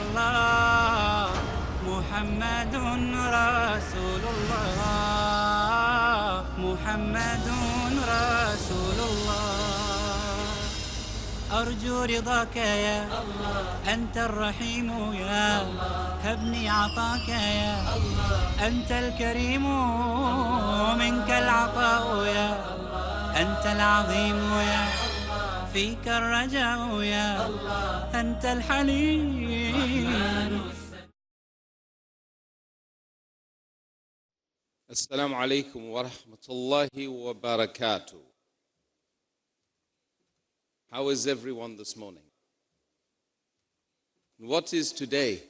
الله محمد رسول الله محمد رسول الله أرجو رضاك يا الله أنت الرحيم يا الله هبني عطاك يا الله أنت الكريم منك العطاء يا الله أنت العظيم يا فيك الرجاء يا الله أنت الحليم. Assalamu alaikum wa rahmatullahi wa barakatuh. How is everyone this morning? What is today?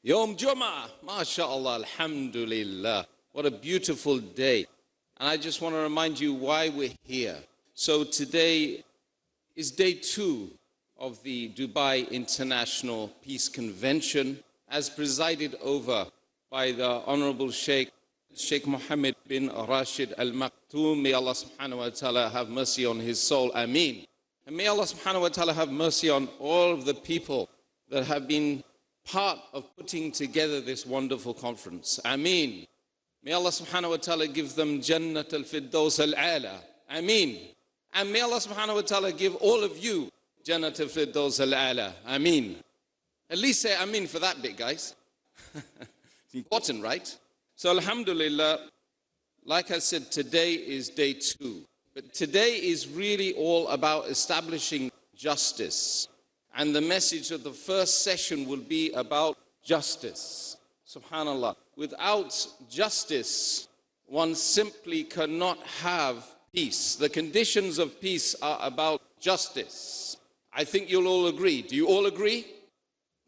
Yom Jummah, MashaAllah, Alhamdulillah. What a beautiful day. And I just want to remind you why we're here. So today is day 2 of the Dubai International Peace Convention, as presided over by the Honorable Sheikh Mohammed bin Rashid Al Maktoum. May Allah subhanahu wa ta'ala have mercy on his soul. Ameen. And may Allah subhanahu wa ta'ala have mercy on all of the people that have been part of putting together this wonderful conference. Ameen. May Allah subhanahu wa ta'ala give them Jannat al-Firdaus al-Ala. Ameen. And may Allah subhanahu wa ta'ala give all of you Jannat al-Firdaus al-Ala. Ameen. At least say Ameen for that bit, guys. It's important, right? So alhamdulillah, like I said, today is day 2. But today is really all about establishing justice. And the message of the first session will be about justice. Subhanallah. Without justice, one simply cannot have peace. The conditions of peace are about justice. I think you'll all agree. Do you all agree?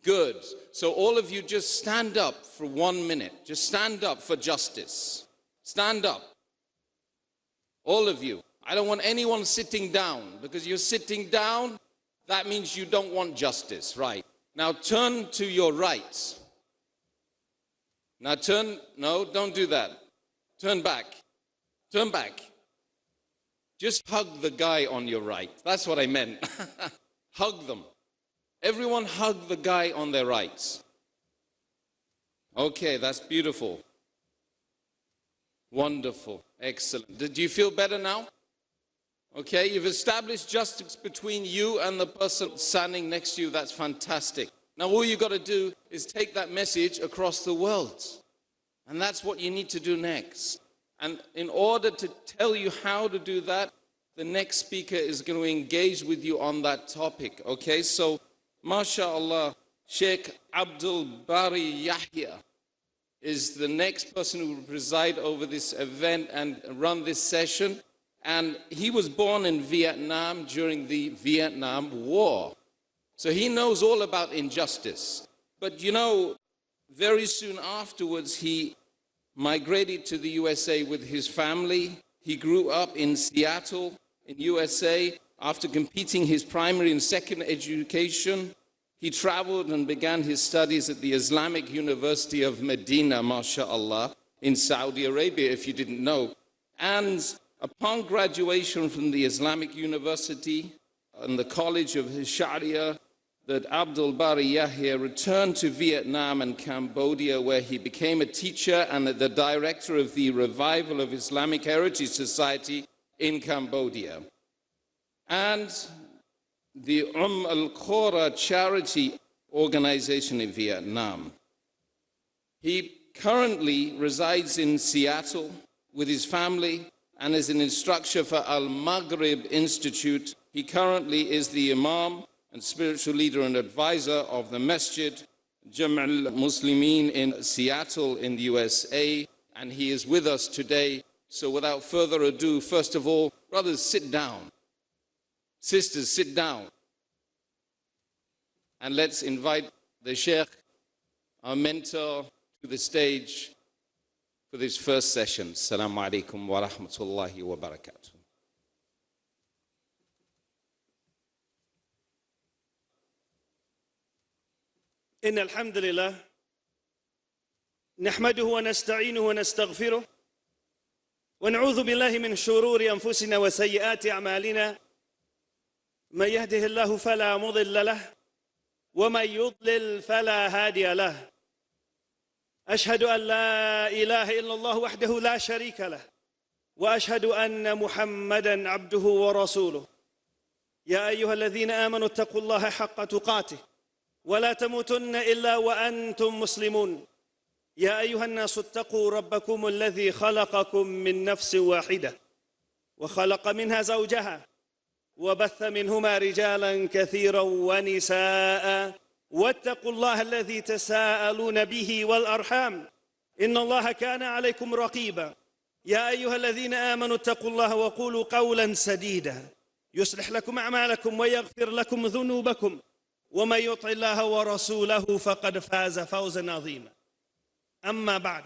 Good. So all of you just stand up for 1 minute. Just stand up for justice. Stand up. All of you. I don't want anyone sitting down, because you're sitting down, that means you don't want justice, right? Now turn to your right. Now turn, no, don't do that. Turn back. Turn back. Just hug the guy on your right. That's what I meant. Hug them. Everyone hug the guy on their right. Okay, that's beautiful. Wonderful. Excellent. Do you feel better now? Okay, you've established justice between you and the person standing next to you. That's fantastic. Now all you got to do is take that message across the world. And that's what you need to do next. And in order to tell you how to do that, the next speaker is going to engage with you on that topic. Okay, so MashaAllah, Sheikh Abdul Bary Yahya is the next person who will preside over this event and run this session. And he was born in Vietnam during the Vietnam War. So he knows all about injustice. But you know, very soon afterwards, he migrated to the USA with his family. He grew up in Seattle, in USA. After completing his primary and secondary education, he traveled and began his studies at the Islamic University of Medina, MashaAllah, in Saudi Arabia, if you didn't know. And upon graduation from the Islamic University and the College of Sharia, that Abdul Bary Yahya returned to Vietnam and Cambodia, where he became a teacher and the director of the Revival of Islamic Heritage Society in Cambodia, and the Al-Qura charity organization in Vietnam. He currently resides in Seattle with his family and is an instructor for Al-Maghrib Institute. He currently is the Imam and spiritual leader and advisor of the Masjid Jam' al-Muslimin in Seattle in the USA, and he is with us today. So without further ado, first of all, brothers, sit down. Sisters, sit down. And let's invite the Sheikh, our mentor, to the stage for this first session. Assalamu alaikum wa rahmatullahi wa barakatuh. إن الحمد لله نحمده ونستعينه ونستغفره ونعوذ بالله من شرور أنفسنا وسيئات أعمالنا من يهده الله فلا مضل له ومن يضلل فلا هادي له أشهد أن لا إله إلا الله وحده لا شريك له وأشهد أن محمدًا عبده ورسوله يا أيها الذين آمنوا اتقوا الله حق تقاته ولا تموتن إلا وأنتم مسلمون يا أيها الناس اتقوا ربكم الذي خلقكم من نفس واحدة وخلق منها زوجها وبث منهما رجالا كثيرا ونساء واتقوا الله الذي تساءلون به والأرحام إن الله كان عليكم رقيبا يا أيها الذين آمنوا اتقوا الله وقولوا قولا سديدا يصلح لكم أعمالكم ويغفر لكم ذنوبكم ومن يطع الله ورسوله فقد فاز فوزا عظيما أما بعد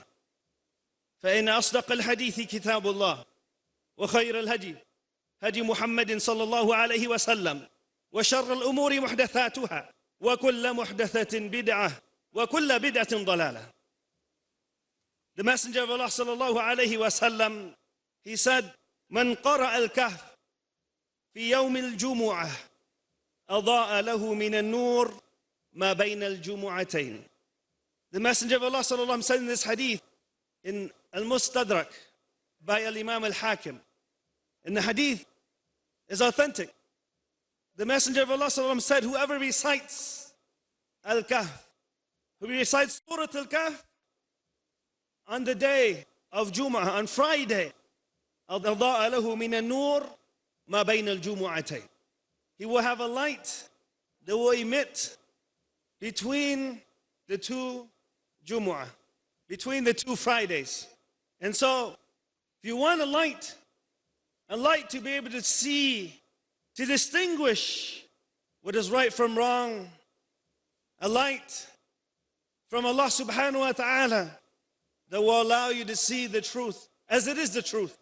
فإن أصدق الحديث كتاب الله وخير الهدي هدي محمد صلى الله عليه وسلم وشر الأمور محدثاتها وكل محدثة بدعة وكل بدعة ضلالة. The Messenger of Allah صلى الله عليه وسلم, he said, من قرأ الكهف في يوم الجمعة أضاء له من النور ما بين الجمعتين. The Messenger of Allah صلى الله عليه وسلم said in this hadith in Al-Mustadrak by Al-Imam Al-Hakim, and the hadith is authentic. The Messenger of Allah صلى الله عليه وسلم said, whoever recites Al-Kahf, who recites Surah Al-Kahf on the day of Jum'ah, on Friday, أضاء له من النور ما بين الجمعتين. He will have a light that will emit between the two Jumu'ah, between the two Fridays. And so, if you want a light to be able to see, to distinguish what is right from wrong, a light from Allah subhanahu wa ta'ala that will allow you to see the truth as it is the truth,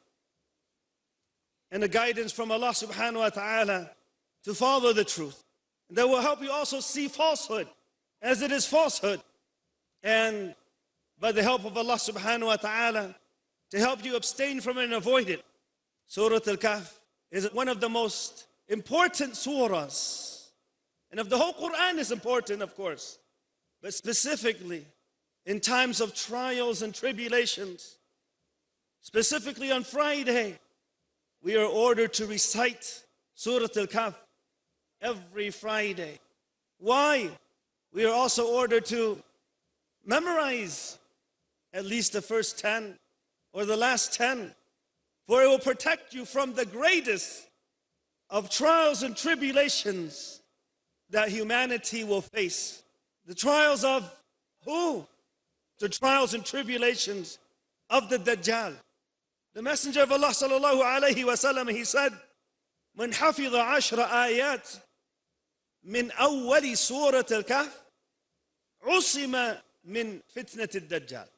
and the guidance from Allah subhanahu wa ta'ala to follow the truth, and that will help you also see falsehood as it is falsehood, and by the help of Allah subhanahu wa ta'ala to help you abstain from it and avoid it. Surah Al-Kahf is one of the most important surahs, and of the whole Quran is important, of course, but specifically in times of trials and tribulations, specifically on Friday, we are ordered to recite Surah Al-Kahf every Friday. Why? We are also ordered to memorize at least the first 10 or the last 10, for it will protect you from the greatest of trials and tribulations that humanity will face. The trials of who? The trials and tribulations of the Dajjal. The Messenger of Allah sallallahu alayhi wa sallam, he said, من حفظ 10 آيات من أول سورة الكهف عصم من فتنة الدجال.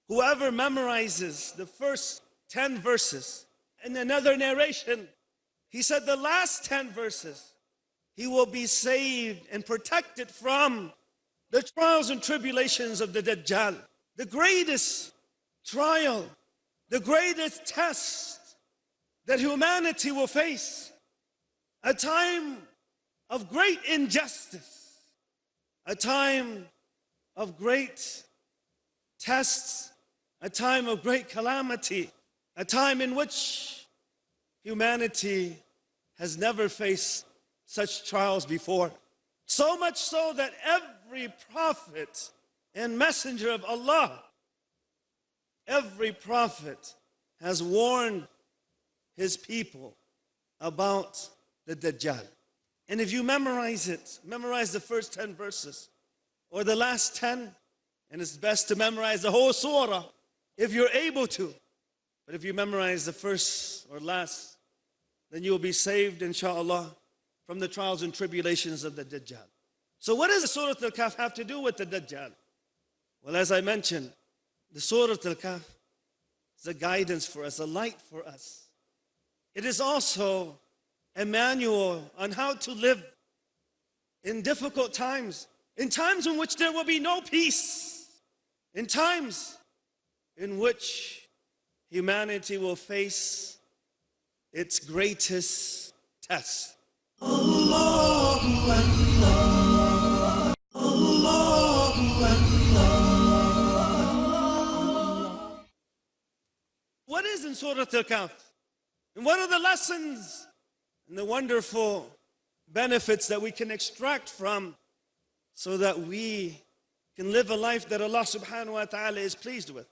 Whoever memorizes the first 10 verses, in another narration, he said the last 10 verses, he will be saved and protected from the trials and tribulations of the Dajjal. The greatest trial, the greatest test that humanity will face, a time of great injustice, a time of great tests, a time of great calamity, a time in which humanity has never faced such trials before. So much so that every prophet and messenger of Allah, every prophet has warned his people about the Dajjal. And if you memorize it, memorize the first 10 verses or the last 10, and it's best to memorize the whole surah if you're able to. But if you memorize the first or last, then you will be saved, inshallah, from the trials and tribulations of the Dajjal. So what does Surah Al-Kahf have to do with the Dajjal? Well, as I mentioned, the Surah Al-Kahf is a guidance for us, a light for us. It is also a manual on how to live in difficult times, in times in which there will be no peace, in times in which humanity will face its greatest test. Allahu Akbar. Surah Kahf. And what are the lessons and the wonderful benefits that we can extract from so that we can live a life that Allah subhanahu wa ta'ala is pleased with?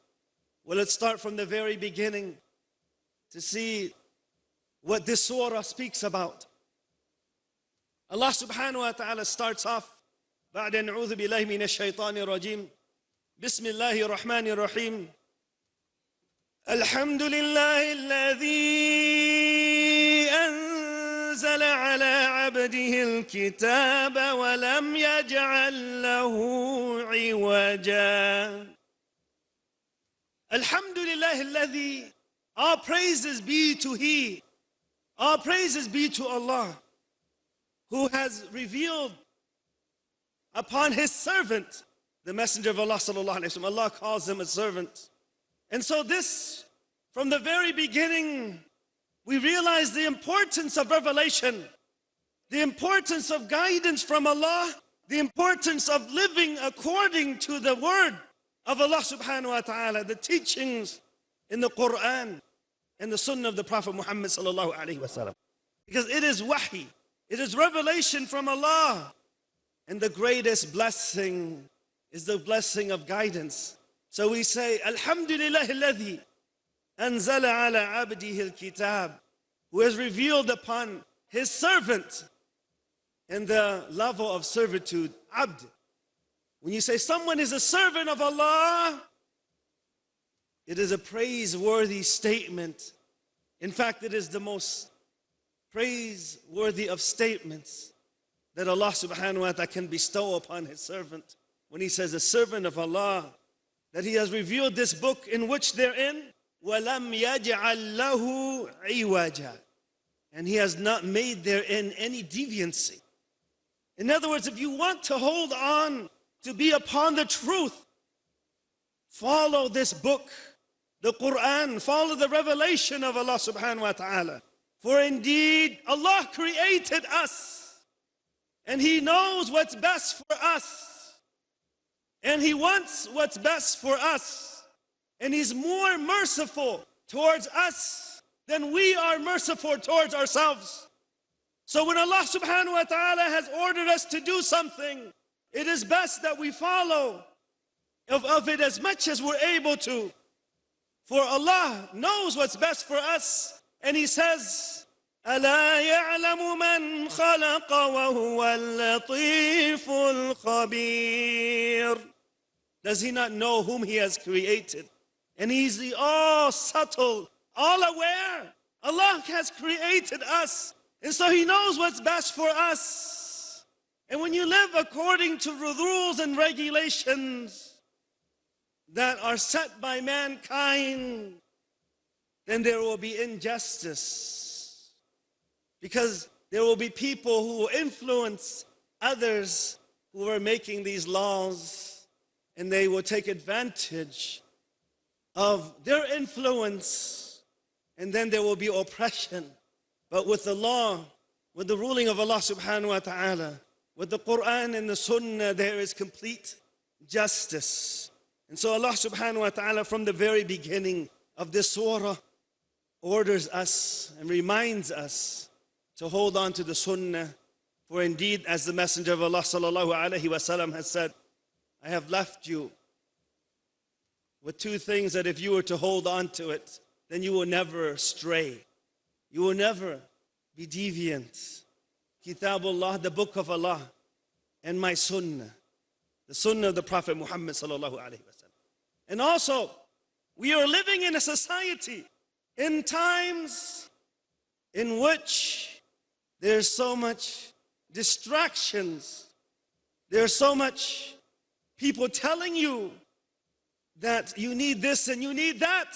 Well, let's start from the very beginning to see what this surah speaks about. Allah subhanahu wa ta'ala starts off بعد نعوذ بالله من الشيطان الرجيم بسم الله الرحمن الرحيم الحمد لله الذي أنزل على عبده الكتاب ولم يجعل له عوجا. الحمد لله الذي, all praises be to He, all praises be to Allah, who has revealed upon His servant, the Messenger of Allah sallallahu alaihi wasallam. Allah calls him a servant. And so this, from the very beginning, we realize the importance of revelation, the importance of guidance from Allah, the importance of living according to the word of Allah subhanahu wa ta'ala, the teachings in the Quran and the Sunnah of the Prophet Mohammed sallallahu alaihi wasallam. Because it is wahi, it is revelation from Allah. And the greatest blessing is the blessing of guidance. So we say, Alhamdulillah alladhi anzala ala abdihi al-kitab, who has revealed upon His servant. And the level of servitude, abd. When you say someone is a servant of Allah, it is a praiseworthy statement. In fact, it is the most praiseworthy of statements that Allah subhanahu wa ta'ala can bestow upon His servant. When He says, a servant of Allah, that He has revealed this book in which therein, وَلَمْ يَجْعَلْ لَهُ عِوَجًا, and He has not made therein any deviancy. In other words, if you want to hold on to be upon the truth, follow this book, the Quran, follow the revelation of Allah subhanahu wa ta'ala. For indeed, Allah created us, and He knows what's best for us, and He wants what's best for us, and He's more merciful towards us than we are merciful towards ourselves. So when Allah subhanahu wa ta'ala has ordered us to do something, it is best that we follow of it as much as we're able to. For Allah knows what's best for us, and He says, أَلَا يَعْلَمُ مَنْ خَلَقَ وَهُوَ اللَّطِيفُ الْخَبِيرُ. Does He not know whom He has created? And He's the all subtle, all aware. Allah has created us, and so He knows what's best for us. And when you live according to the rules and regulations that are set by mankind, then there will be injustice. Because there will be people who will influence others who are making these laws, and they will take advantage of their influence, and then there will be oppression. But with the law, with the ruling of Allah subhanahu wa ta'ala, with the Quran and the Sunnah, there is complete justice. And so Allah subhanahu wa ta'ala, from the very beginning of this surah, orders us and reminds us to hold on to the Sunnah. For indeed, as the Messenger of Allah sallallahu alaihi wasallam has said, I have left you with two things that if you were to hold on to it, then you will never stray. You will never be deviant. Kitabullah, the book of Allah, and my Sunnah, the Sunnah of the Prophet Mohammed sallallahu alaihi wasallam. And also, we are living in a society in times in which there's so much distractions. There's so much people telling you that you need this and you need that.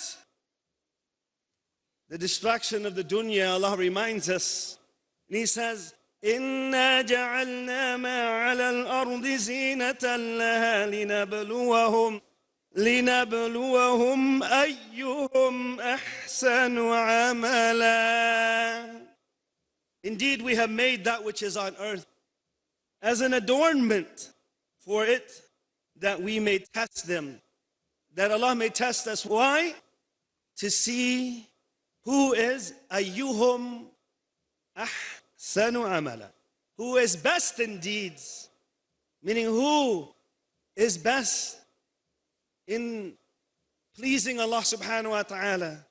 The distraction of the dunya, Allah reminds us. And He says, إِنَّا جَعَلْنَا مَا عَلَى الْأَرْضِ زِينَةً لَهَا لِنَبْلُوَهُمْ أَيُّهُمْ أَحْسَنُ عَمَلًا. Indeed, we have made that which is on earth as an adornment for it, that we may test them, that Allah may test us. Why? To see who is ayyuhum ahsanu amala, who is best in deeds, meaning who is best in pleasing Allah subhanahu wa ta'ala,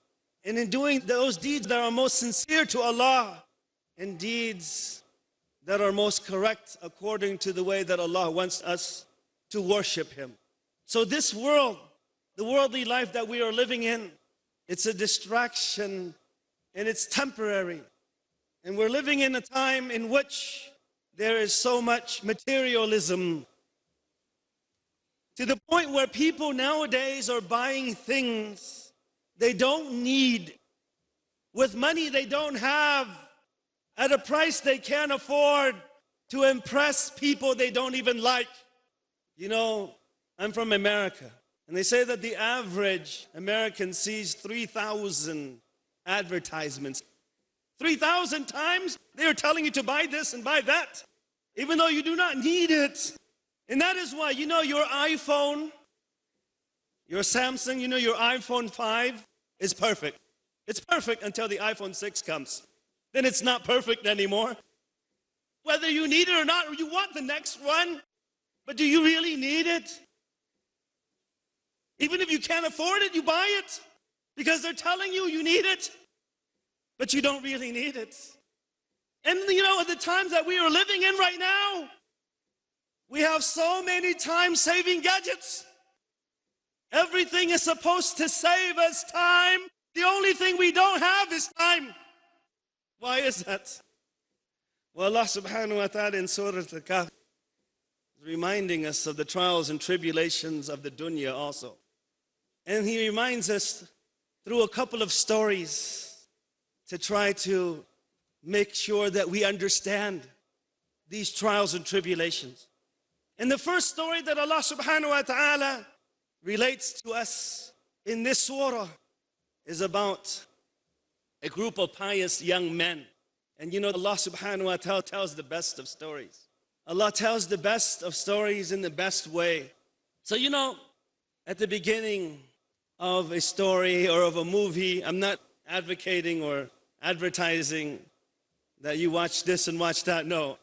and in doing those deeds that are most sincere to Allah, and deeds that are most correct according to the way that Allah wants us to worship Him. So this world, the worldly life that we are living in, it's a distraction and it's temporary. And we're living in a time in which there is so much materialism, to the point where people nowadays are buying things they don't need, with money they don't have, at a price they can't afford, to impress people they don't even like. You know, I'm from America, and they say that the average American sees 3,000 advertisements. 3,000 times they are telling you to buy this and buy that, even though you do not need it. And that is why, you know, your iPhone, your Samsung, you know, your iPhone 5 is perfect. It's perfect until the iPhone 6 comes. Then it's not perfect anymore. Whether you need it or not, you want the next one, but do you really need it? Even if you can't afford it, you buy it because they're telling you you need it, but you don't really need it. And you know, at the times that we are living in right now, we have so many time-saving gadgets. Everything is supposed to save us time. The only thing we don't have is time. Why is that? Well, Allah subhanahu wa ta'ala in Surah Kahf is reminding us of the trials and tribulations of the dunya also. And He reminds us through a couple of stories to try to make sure that we understand these trials and tribulations. And the first story that Allah subhanahu wa ta'ala relates to us in this surah is about a group of pious young men. And you know, Allah subhanahu wa ta'ala tells the best of stories. Allah tells the best of stories in the best way. So you know, at the beginning of a story or of a movie, I'm not advocating or advertising that you watch this and watch that. No,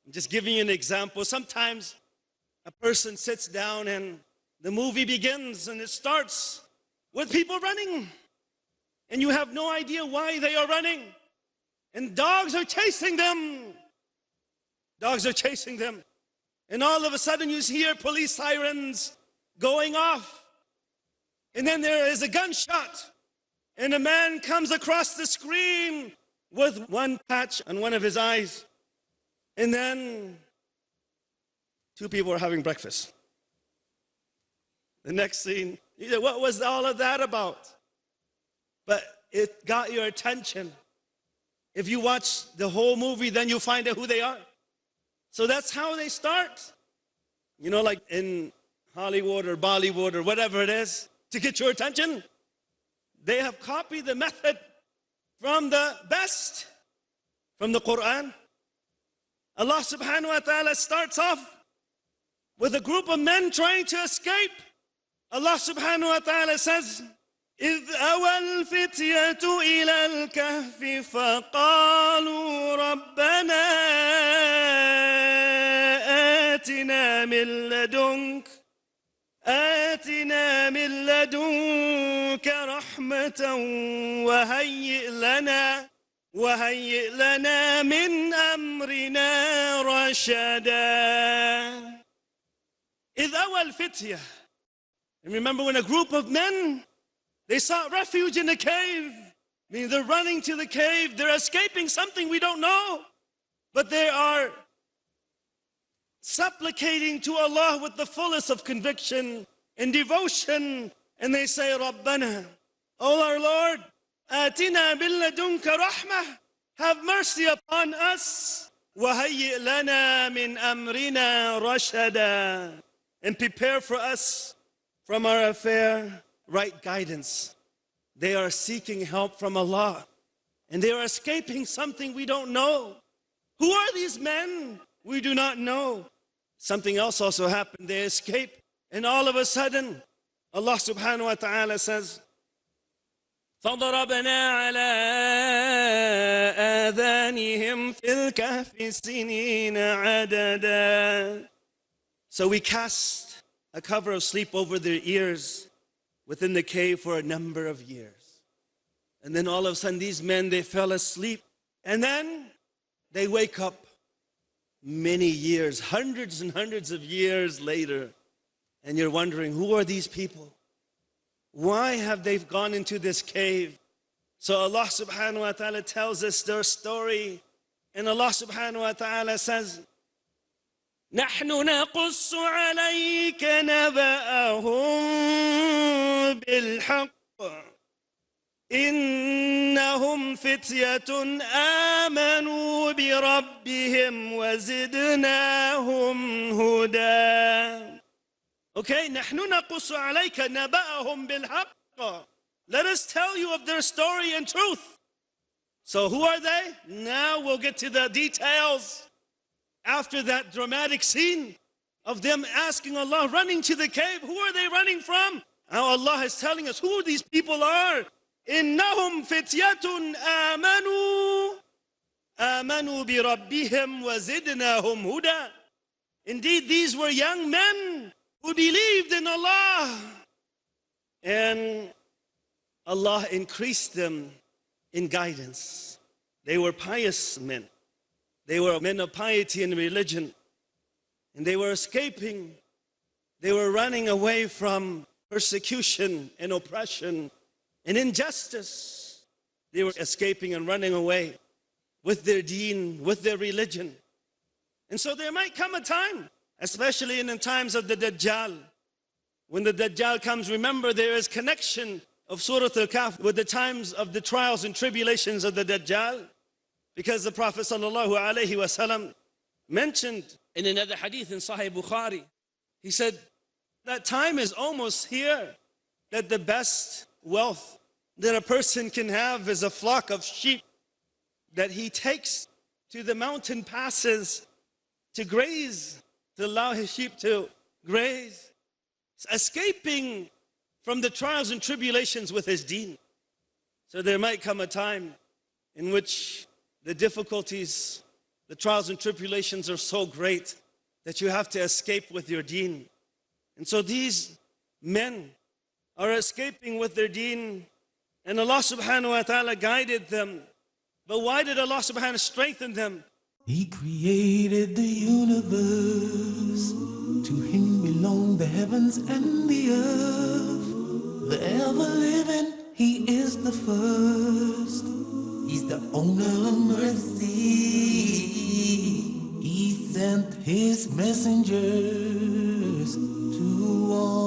I'm just giving you an example. Sometimes a person sits down and the movie begins and it starts with people running, and you have no idea why they are running. And dogs are chasing them. Dogs are chasing them. And all of a sudden you hear police sirens going off. And then there is a gunshot. And a man comes across the screen with one patch on one of his eyes. And then two people are having breakfast. The next scene, you say, what was all of that about? But it got your attention. If you watch the whole movie, then you find out who they are. So that's how they start. You know, like in Hollywood or Bollywood or whatever it is, to get your attention, they have copied the method from the best, from the Quran. Allah subhanahu wa ta'ala starts off with a group of men trying to escape. Allah subhanahu wa ta'ala says, إذ أوى الفتية إلى الكهف فقالوا ربنا آتنا من لدنك رحمة وهيئ لنا من أمرنا رشدا. إذ أوى الفتية. And remember when a group of men, they sought refuge in a cave. I mean, they're running to the cave. They're escaping something we don't know. But they are supplicating to Allah with the fullest of conviction and devotion. And they say, Rabbana, O our Lord, Atina min ladunka rahmah, have mercy upon us. وَهَيِّئْ لَنَا مِنْ أَمْرِنَا رَشَدًا, and prepare for us from our affair right guidance. They are seeking help from Allah, and they are escaping something we don't know. Who are these men? We do not know. Something else also happened. They escape, and all of a sudden, Allah subhanahu wa ta'ala says, فضربنا على آذانهم في الكهف سنين عددا. So we cast a cover of sleep over their ears within the cave for a number of years. And then all of a sudden these men, they fell asleep. And then they wake up many years, hundreds and hundreds of years later. And you're wondering, who are these people? Why have they gone into this cave? So Allah subhanahu wa ta'ala tells us their story. And Allah subhanahu wa ta'ala says, نحن نقص عليك نبأهم بالحق إنهم فتية آمنوا بربهم وزدناهم هدى. Okay, نحن نقص عليك نبأهم بالحق. Let us tell you of their story and truth. So who are they? Now we'll get to the details. After that dramatic scene of them asking Allah, running to the cave, who are they running from? Now Allah is telling us who these people are. إنهم فتية آمنوا بربهم وزدناهم هدى. Indeed, these were young men who believed in Allah. And Allah increased them in guidance. They were pious men. They were men of piety and religion. And they were escaping. They were running away from persecution and oppression and injustice. They were escaping and running away with their deen, with their religion. And so there might come a time, especially in the times of the Dajjal. When the Dajjal comes, remember there is connection of Surah Kahf with the times of the trials and tribulations of the Dajjal. Because the Prophet sallallahu alaihi wasallam mentioned in another hadith in Sahih Bukhari, he said, that time is almost here, that the best wealth that a person can have is a flock of sheep that he takes to the mountain passes to graze, to allow his sheep to graze, escaping from the trials and tribulations with his deen. So there might come a time in which the difficulties, the trials and tribulations are so great that you have to escape with your deen. And so these men are escaping with their deen, and Allah subhanahu wa ta'ala guided them. But why did Allah subhanahu wa ta'ala strengthen them? He created the universe. To him belong the heavens and the earth. The ever-living, he is the first. He's the owner of mercy. He sent his messengers to all